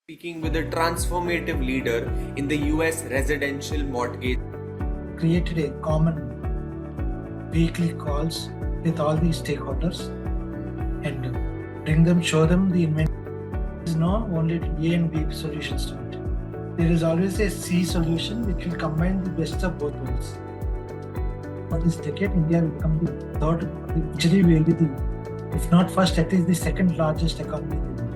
Speaking with a transformative leader in the US residential mortgage. Created a common weekly calls with all the stakeholders and show them the inventory. There is no only A and B solutions to it. There is always a C solution which will combine the best of both worlds. For this decade, India will become the third, actually will be the, if not first, at least the second largest economy in the world.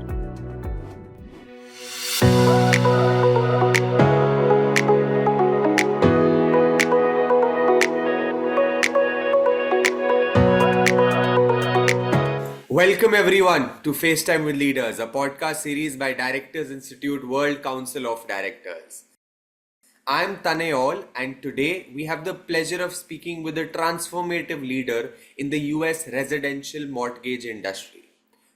Welcome everyone to FaceTime with Leaders, a podcast series by Directors Institute World Council of Directors. I'm Tanayol, and today we have the pleasure of speaking with a transformative leader in the US residential mortgage industry.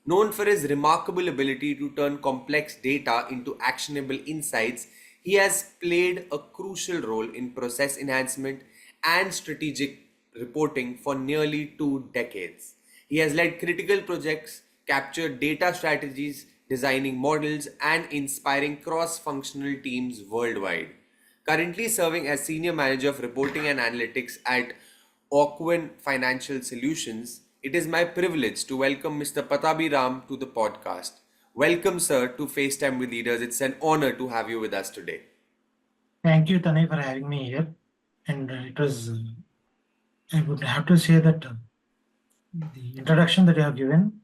Known for his remarkable ability to turn complex data into actionable insights, he has played a crucial role in process enhancement and strategic reporting for nearly 2 decades. He has led critical projects, captured data strategies, designing models, and inspiring cross functional teams worldwide. Currently serving as Senior Manager of Reporting and Analytics at Ocwen Financial Solutions, it is my privilege to welcome Mr. Pattabhi Ram to the podcast. Welcome, sir, to FaceTime with Leaders. It's an honor to have you with us today. Thank you, Tanay, for having me here. And I would have to say that the introduction that you have given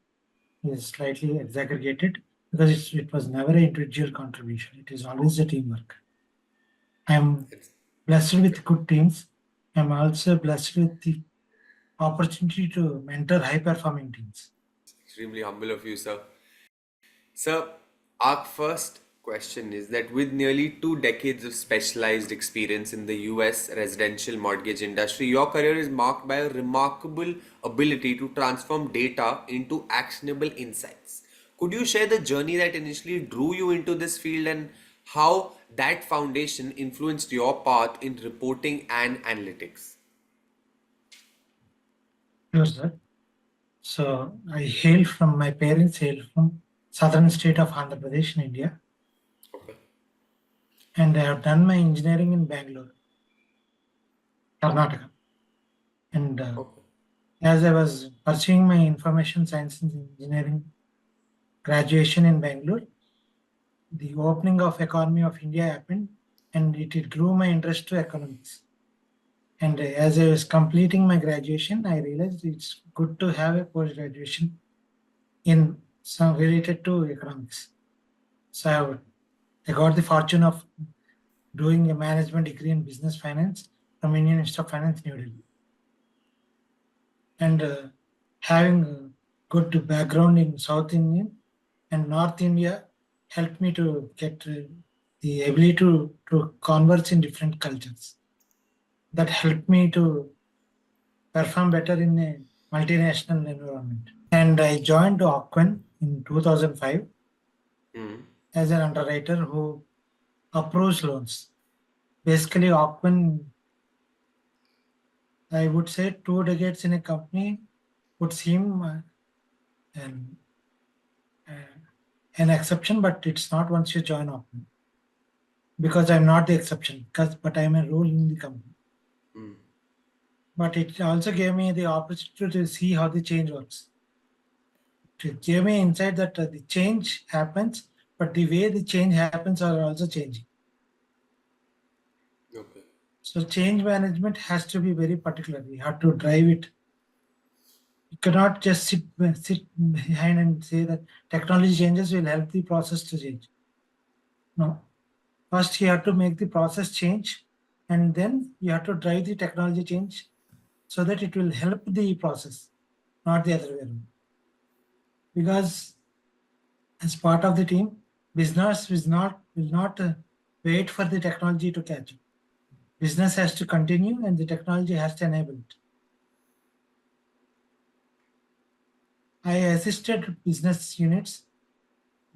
is slightly exaggerated because it was never an individual contribution. It is always a teamwork. I'm blessed with good teams. I'm also blessed with the opportunity to mentor high-performing teams. Extremely humble of you, sir. Sir, our first question is that with nearly 2 decades of specialized experience in the US residential mortgage industry, your career is marked by a remarkable ability to transform data into actionable insights. Could you share the journey that initially drew you into this field and how that foundation influenced your path in reporting and analytics? Sure, sir. So my parents hail from southern state of Andhra Pradesh in India, Okay. and I have done my engineering in Bangalore, Karnataka. And Okay. as I was pursuing my information sciences engineering graduation in Bangalore, the opening of economy of India happened, and it grew my interest to economics. And as I was completing my graduation, I realized it's good to have a post graduation in some related to economics. So I got the fortune of doing a management degree in business finance from Indian Institute of Finance, New Delhi. And having a good background in South Indian and North India helped me to get the ability to converse in different cultures. That helped me to perform better in a multinational environment. And I joined Ocwen in 2005 as an underwriter who approves loans. Basically, Ocwen, I would say 2 decades in a company would seem an, uh, an exception, but it's not once you join Ocwen. Because I'm not the exception, but I'm a role in the company. But it also gave me the opportunity to see how the change works. It gave me insight that the change happens, but the way the change happens are also changing. Okay. So change management has to be very particular. We have to drive it. You cannot just sit behind and say that technology changes will help the process to change. No. First, you have to make the process change, and then you have to drive the technology change so that it will help the process, not the other way around. Because as part of the team, business will not wait for the technology to catch up. Business has to continue, and the technology has to enable it. I assisted business units,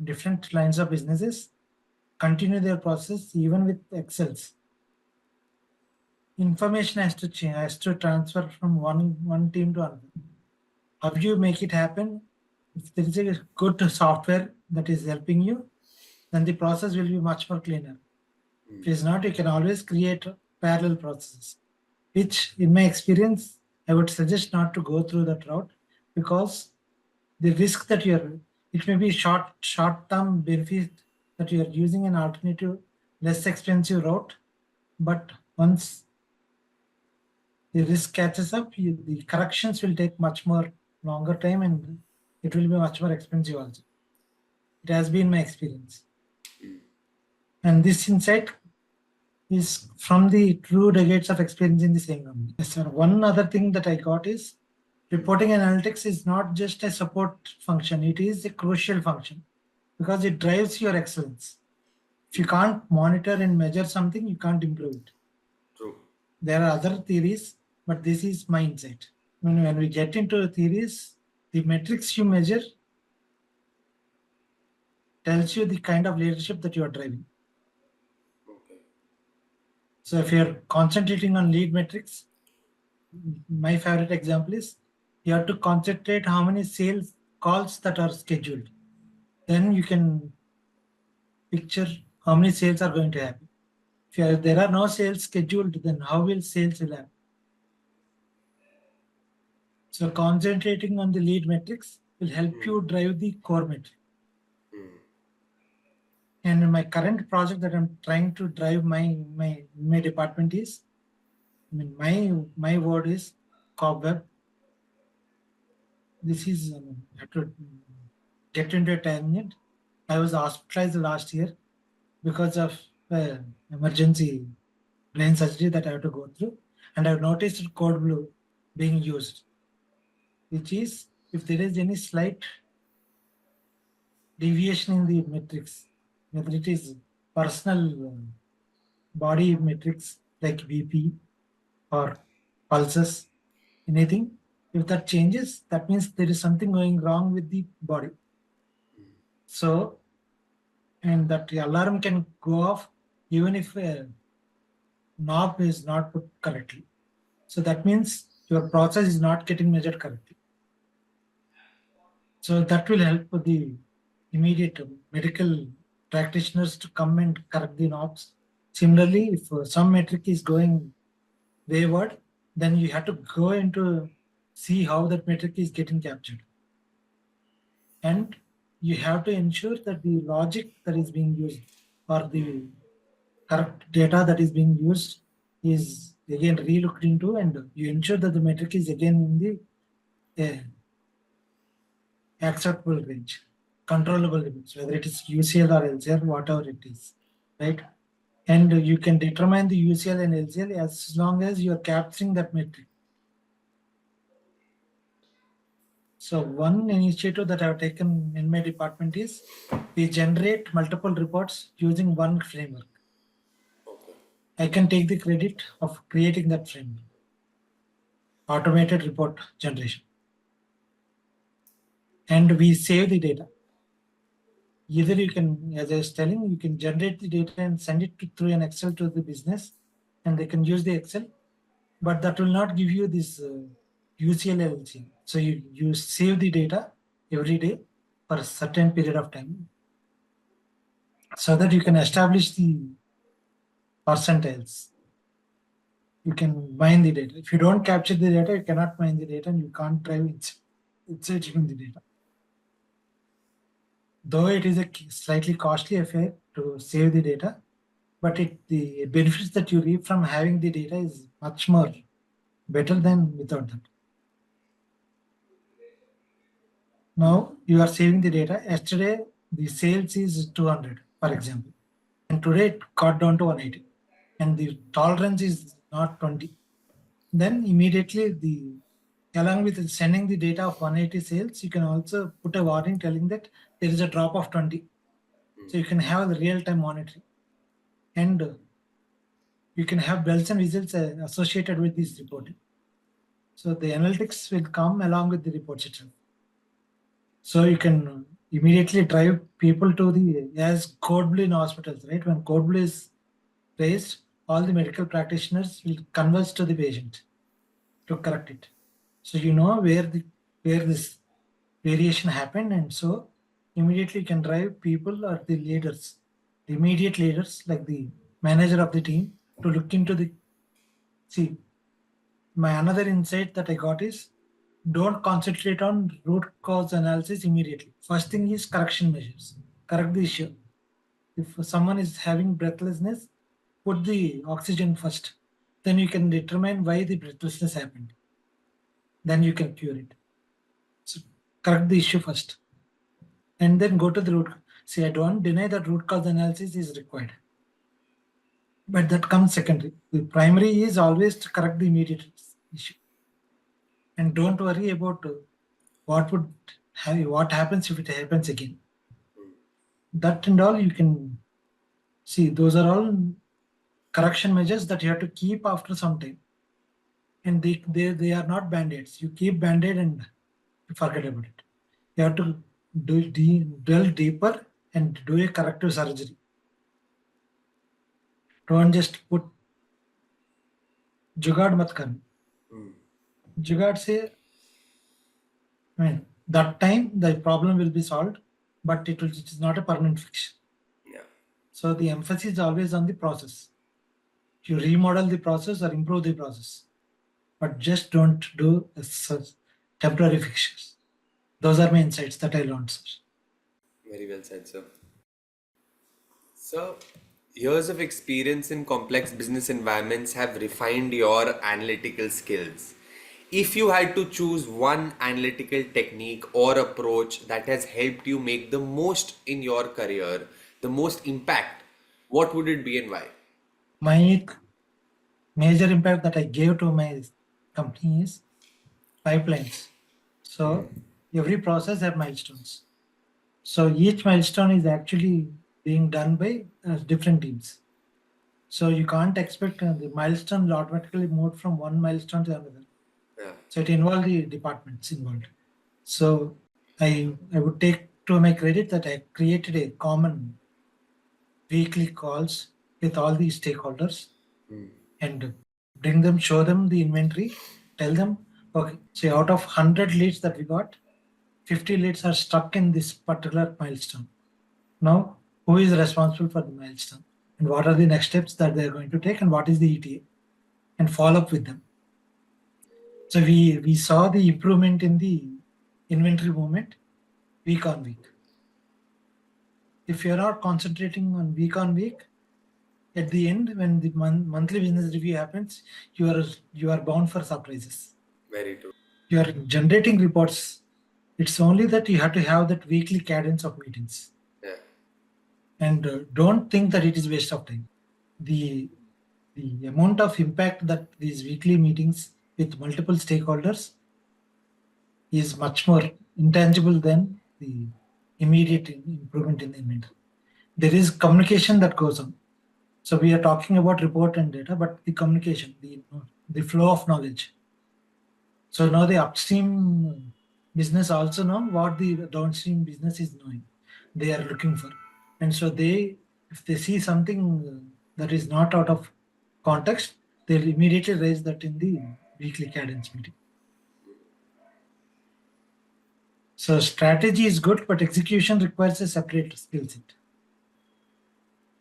different lines of businesses, continue their process even with Excels. Information has to change, has to transfer from one team to another. How do you make it happen? If there is a good software that is helping you, then the process will be much more cleaner. If it's not, you can always create parallel processes, which in my experience, I would suggest not to go through that route, because the risk that it may be short-term benefit that you are using an alternative, less expensive route, but once the risk catches up, the corrections will take much more longer time, and it will be much more expensive also. It has been my experience. And this insight is from the true decades of experience in the same company. Yes, sir. One other thing that I got is reporting analytics is not just a support function, it is a crucial function because it drives your excellence. If you can't monitor and measure something, you can't improve it. True. There are other theories, but this is my insight. When we get into theories, the metrics you measure tells you the kind of leadership that you are driving. Okay. So if you're concentrating on lead metrics, my favorite example is you have to concentrate how many sales calls that are scheduled. Then you can picture how many sales are going to happen. If there are no sales scheduled, then how will sales will happen? So concentrating on the lead metrics will help you drive the core metric. And in my current project that I'm trying to drive my department is, my word is cobweb. This is I have to get into a tangent. I was hospitalized last year because of emergency brain surgery that I have to go through, and I've noticed code blue being used, which is if there is any slight deviation in the metrics, whether it is personal body metrics like BP or pulses, anything, if that changes, that means there is something going wrong with the body. So, and that alarm can go off even if a knob is not put correctly. So that means your process is not getting measured correctly. So that will help the immediate medical practitioners to come and correct the knobs. Similarly, if some metric is going wayward, then you have to go into see how that metric is getting captured. And you have to ensure that the logic that is being used or the correct data that is being used is again re-looked into, and you ensure that the metric is again in the acceptable range, controllable limits, whether it is UCL or LCL, whatever it is, right? And you can determine the UCL and LCL as long as you are capturing that metric. So one initiative that I have taken in my department is we generate multiple reports using one framework. Okay. I can take the credit of creating that framework, automated report generation. And we save the data. Either you can, as I was telling, you can generate the data and send it through an Excel to the business, and they can use the Excel, but that will not give you this UCL LCL. So you save the data every day for a certain period of time, so that you can establish the percentiles. You can mine the data. If you don't capture the data, you cannot mine the data, and you can't drive insights from the data. Though it is a slightly costly affair to save the data, but the benefits that you reap from having the data is much more better than without that. Now you are saving the data. Yesterday the sales is 200, for example, and today it got down to 180, and the tolerance is not 20. Then immediately along with sending the data of 180 sales, you can also put a warning telling that there is a drop of 20. So you can have the real-time monitoring, and you can have bells and whistles associated with this reporting. So the analytics will come along with the reports itself. So you can immediately drive people to as code blue in hospitals, right? When code blue is raised, all the medical practitioners will converge to the patient to correct it. So you know where this variation happened, and so immediately you can drive people or the leaders immediate leaders like the manager of the team to look into the see. My another insight that I got is don't concentrate on root cause analysis immediately. First thing is correction measures. Correct the issue. If someone is having breathlessness, put the oxygen first. Then you can determine why the breathlessness happened. Then you can cure it. So correct the issue first. And then go to the root. See, I don't deny that root cause analysis is required. But that comes secondary. The primary is always to correct the immediate issue. And don't worry about what happens if it happens again. That and all you can see. Those are all correction measures that you have to keep after some time. And they are not band-aids. You keep band-aid and you forget about it. You have to delve deeper and do a corrective surgery. Don't just put jugaad mat karna. Jugaad say, I mean, that time the problem will be solved, but it is not a permanent fix. Yeah. So the emphasis is always on the process. You remodel the process or improve the process, but just don't do such temporary fixtures. Those are my insights that I learned, sir. Very well said, sir. So, years of experience in complex business environments have refined your analytical skills. If you had to choose one analytical technique or approach that has helped you make the most in your career, the most impact, what would it be and why? My major impact that I gave to my company is pipelines. So every process have milestones. So each milestone is actually being done by different teams. So you can't expect the milestone will automatically move from one milestone to another. Yeah. So it involves the departments involved. So I would take to my credit that I created a common weekly calls with all the stakeholders and bring them, show them the inventory, tell them, okay, say out of 100 leads that we got, 50 leads are stuck in this particular milestone. Now, who is responsible for the milestone? And what are the next steps that they're going to take? And what is the ETA? And follow up with them. So we saw the improvement in the inventory movement week on week. If you're not concentrating on week, at the end, when the monthly business review happens, you are bound for surprises. Very true. You are generating reports. It's only that you have to have that weekly cadence of meetings. Yeah. And don't think that it is waste of time. The amount of impact that these weekly meetings with multiple stakeholders is much more intangible than the immediate improvement in the inventory. There is communication that goes on. So we are talking about report and data, but the communication, the flow of knowledge. So now the upstream business also know what the downstream business is knowing. They are looking for, and so if they see something that is not out of context, they'll immediately raise that in the weekly cadence meeting. So strategy is good, but execution requires a separate skill set.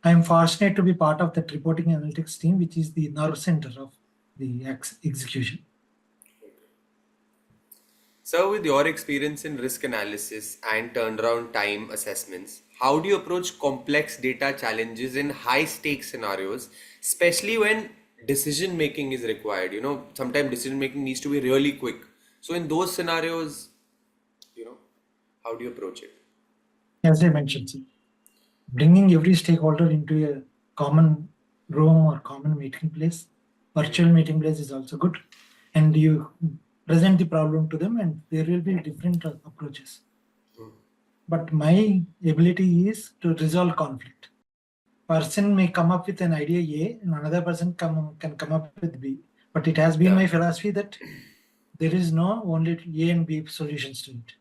I am fortunate to be part of that reporting analytics team, which is the nerve center of the execution. So, with your experience in risk analysis and turnaround time assessments, how do you approach complex data challenges in high stakes scenarios, especially when decision making is required? Sometimes decision making needs to be really quick. So, in those scenarios, how do you approach it? As I mentioned, sir, bringing every stakeholder into a common room or common meeting place, virtual meeting place is also good. And you present the problem to them, and there will be different approaches. But my ability is to resolve conflict. Person may come up with an idea A, and another person can come up with B. But it has been Yeah. my philosophy that there is no only A and B solutions to it.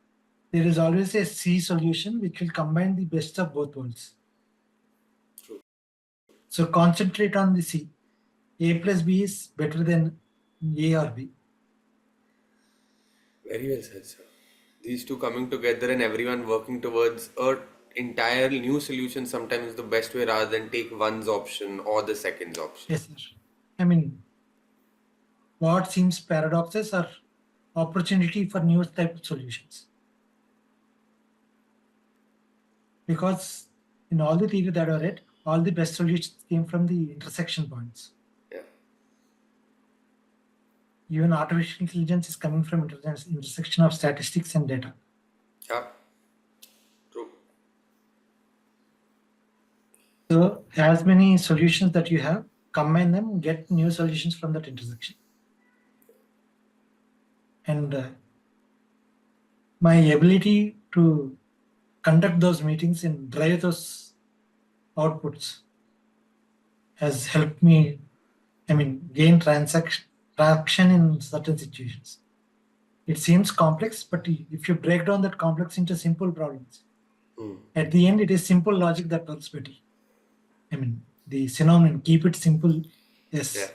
There is always a C solution which will combine the best of both worlds. True. So concentrate on the C. A plus B is better than A or B. Very well said, sir. These two coming together and everyone working towards a entire new solution sometimes is the best way rather than take one's option or the second's option. Yes, sir. I mean, what seems paradoxes are opportunity for new type of solutions. Because in all the theory that I read, all the best solutions came from the intersection points. Yeah. Even artificial intelligence is coming from intersection of statistics and data. Yeah. True. So as many solutions that you have, combine them, get new solutions from that intersection. And my ability to conduct those meetings and drive those outputs has helped me, gain traction in certain situations. It seems complex, but if you break down that complex into simple problems, at the end, it is simple logic that works better. The synonym, keep it simple, yes, Yeah.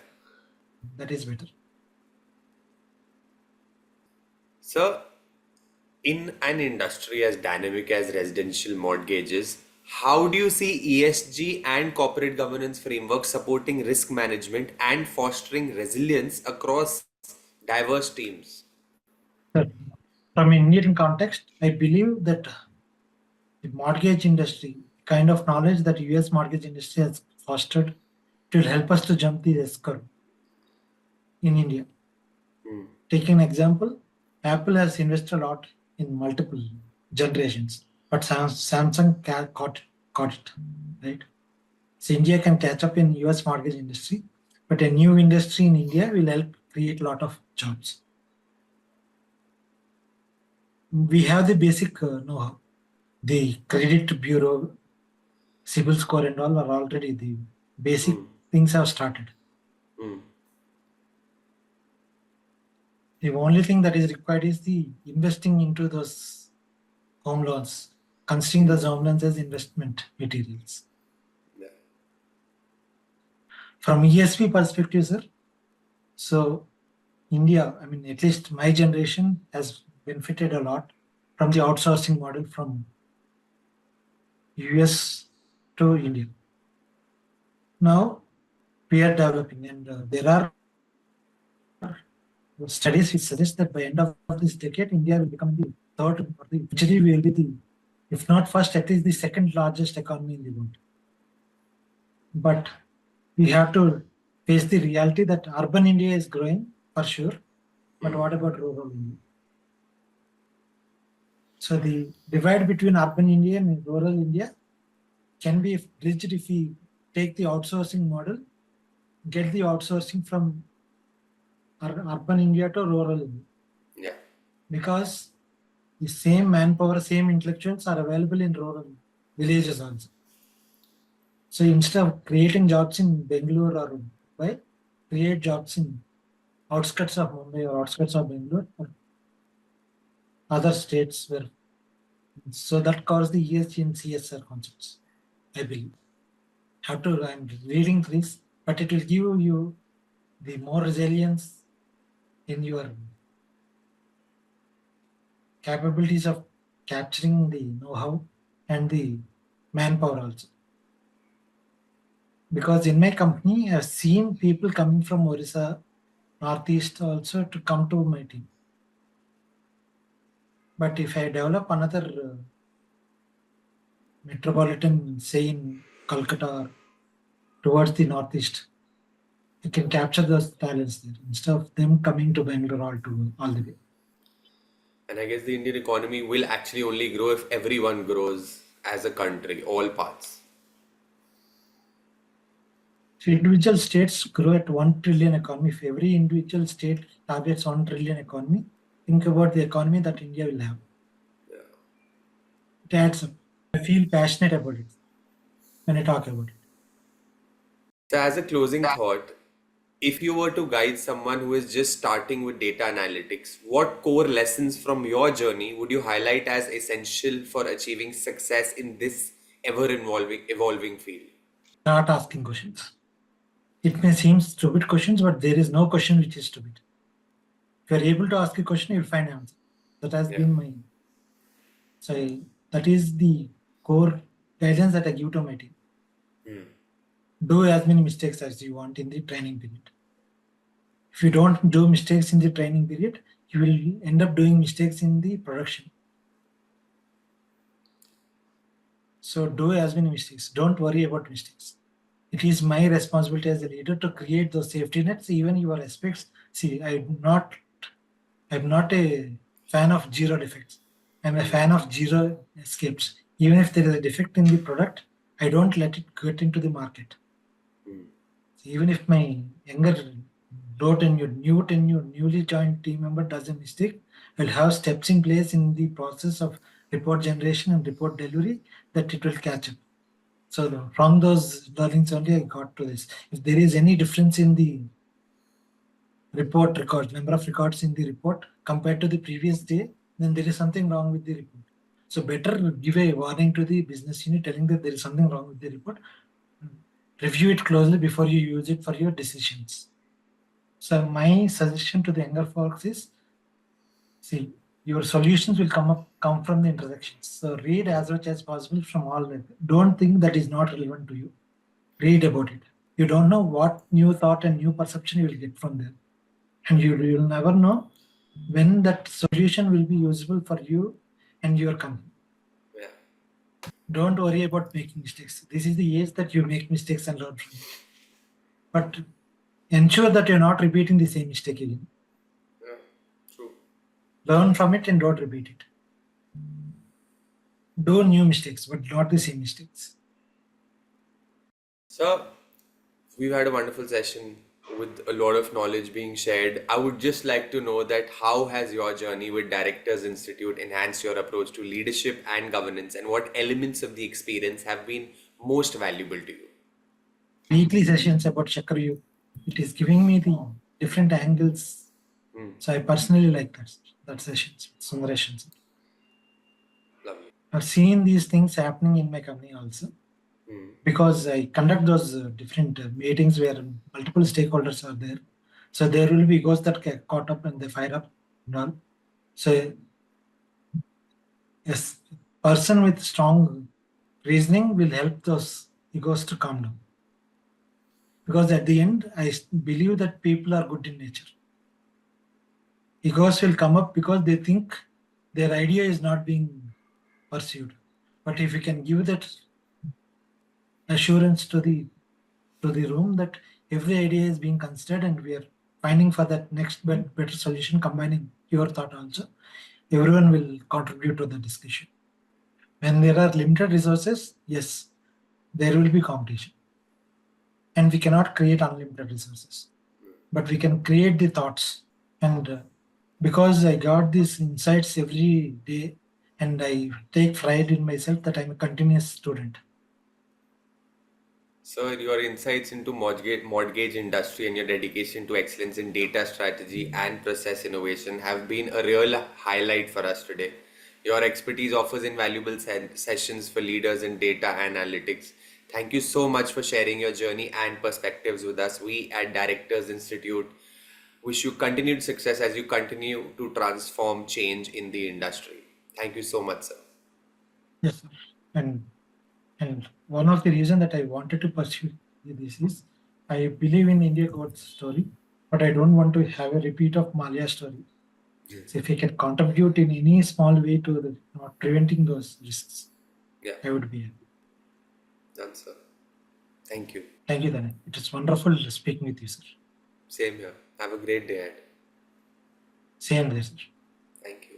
that is better. So, in an industry as dynamic as residential mortgages, how do you see ESG and corporate governance frameworks supporting risk management and fostering resilience across diverse teams? But from Indian context, I believe that the mortgage industry, kind of knowledge that US mortgage industry has fostered, it will help us to jump the risk curve in India. Take an example, Apple has invested a lot in multiple generations, but Samsung caught it, right? So India can catch up in US mortgage industry, but a new industry in India will help create a lot of jobs. We have the basic know-how. The credit bureau, CIBIL score and all are already the basic things have started. The only thing that is required is the investing into those home loans, considering those home loans as investment materials. Yeah. From ESP perspective, sir, so India, at least my generation has benefited a lot from the outsourcing model from US to India. Now we are developing, and there are studies which suggest that by end of this decade, India will become the third or the eventually will be the, if not first, at least the second largest economy in the world. But we have to face the reality that urban India is growing for sure. But what about rural India? So the divide between urban India and rural India can be bridged if we take the outsourcing model, get the outsourcing from urban India to rural India. Yeah. Because the same manpower, same intellectuals are available in rural villages also. So instead of creating jobs in Bangalore or Mumbai, create jobs in outskirts of Mumbai or outskirts of Bangalore or other states where. So that covers the ESG and CSR concepts, I believe. I'm reading this, but it will give you the more resilience in your capabilities of capturing the know-how and the manpower also. Because in my company, I've seen people coming from Orissa, Northeast also to come to my team. But if I develop another metropolitan, say in Kolkata or towards the Northeast, you can capture those talents there instead of them coming to Bangalore all the way. And I guess the Indian economy will actually only grow if everyone grows as a country, all parts. So individual states grow at 1 trillion economy. If every individual state targets 1 trillion economy, think about the economy that India will have. It adds up. I feel passionate about it when I talk about it. So, as a closing thought, if you were to guide someone who is just starting with data analytics, what core lessons from your journey would you highlight as essential for achieving success in this evolving field? Start asking questions. It may seem stupid questions, but there is no question which is stupid. If you are able to ask a question, you'll find an answer. That has Yeah. been my. So that is the core guidance that I give to my team. Do as many mistakes as you want in the training period. If you don't do mistakes in the training period, you will end up doing mistakes in the production. So do as many mistakes. Don't worry about mistakes. It is my responsibility as a leader to create those safety nets, even your aspects. See, I'm not a fan of zero defects. I'm a fan of zero escapes. Even if there is a defect in the product, I don't let it get into the market. Even if my younger newly joined team member does a mistake, I'll have steps in place in the process of report generation and report delivery that it will catch up. So from those learnings only I got to this. If there is any difference in the report records, number of records in the report compared to the previous day, then there is something wrong with the report. So better give a warning to the business unit telling that there is something wrong with the report. Review it closely before you use it for your decisions. So my suggestion to the younger folks is, see, your solutions will come from the intersections. So read as much as possible from all. Don't think that is not relevant to you. Read about it. You don't know what new thought and new perception you will get from there, and you'll never know when that solution will be usable for you and your company. Yeah. Don't worry about making mistakes. This is the age that you make mistakes and learn from it. But ensure that you're not repeating the same mistake again. Yeah. True. Learn from it and don't repeat it. Do new mistakes, but not the same mistakes. So, we've had a wonderful session with a lot of knowledge being shared. I would just like to know that how has your journey with Directors Institute enhanced your approach to leadership and governance, and what elements of the experience have been most valuable to you? Weekly sessions about Chakrayu. It is giving me the different angles. So I personally like that sessions, Sundareshan. Lovely. I've seen these things happening in my company also. Because I conduct those different meetings where multiple stakeholders are there. So there will be egos that get caught up and they fire up and all. So yes, person with strong reasoning will help those egos to calm down. Because at the end, I believe that people are good in nature. Egos will come up because they think their idea is not being pursued. But if you can give that assurance to the room that every idea is being considered and we are finding for that next better solution, combining your thought also, everyone will contribute to the discussion. When there are limited resources, yes, there will be competition. And we cannot create unlimited resources, but we can create the thoughts. And because I got these insights every day, and I take pride in myself that I'm a continuous student. So, your insights into mortgage industry and your dedication to excellence in data strategy and process innovation have been a real highlight for us today. Your expertise offers invaluable sessions for leaders in data analytics. Thank you so much for sharing your journey and perspectives with us. We at Directors Institute wish you continued success as you continue to transform change in the industry. Thank you so much, sir. Yes, sir. And one of the reasons that I wanted to pursue this is I believe in India God's story, but I don't want to have a repeat of Malia's story. So if I can contribute in any small way to not preventing those risks, Yeah, I would be happy. done, sir. Thank you. Thank you, Dhanay. It is wonderful speaking with you, sir. Same here. Have a great day ahead. Same there, sir. Thank you.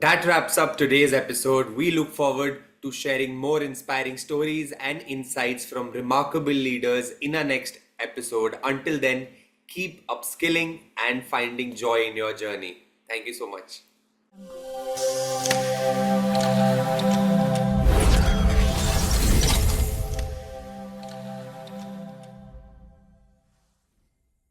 That wraps up today's episode. We look forward to sharing more inspiring stories and insights from remarkable leaders in our next episode. Until then, keep upskilling and finding joy in your journey. Thank you so much.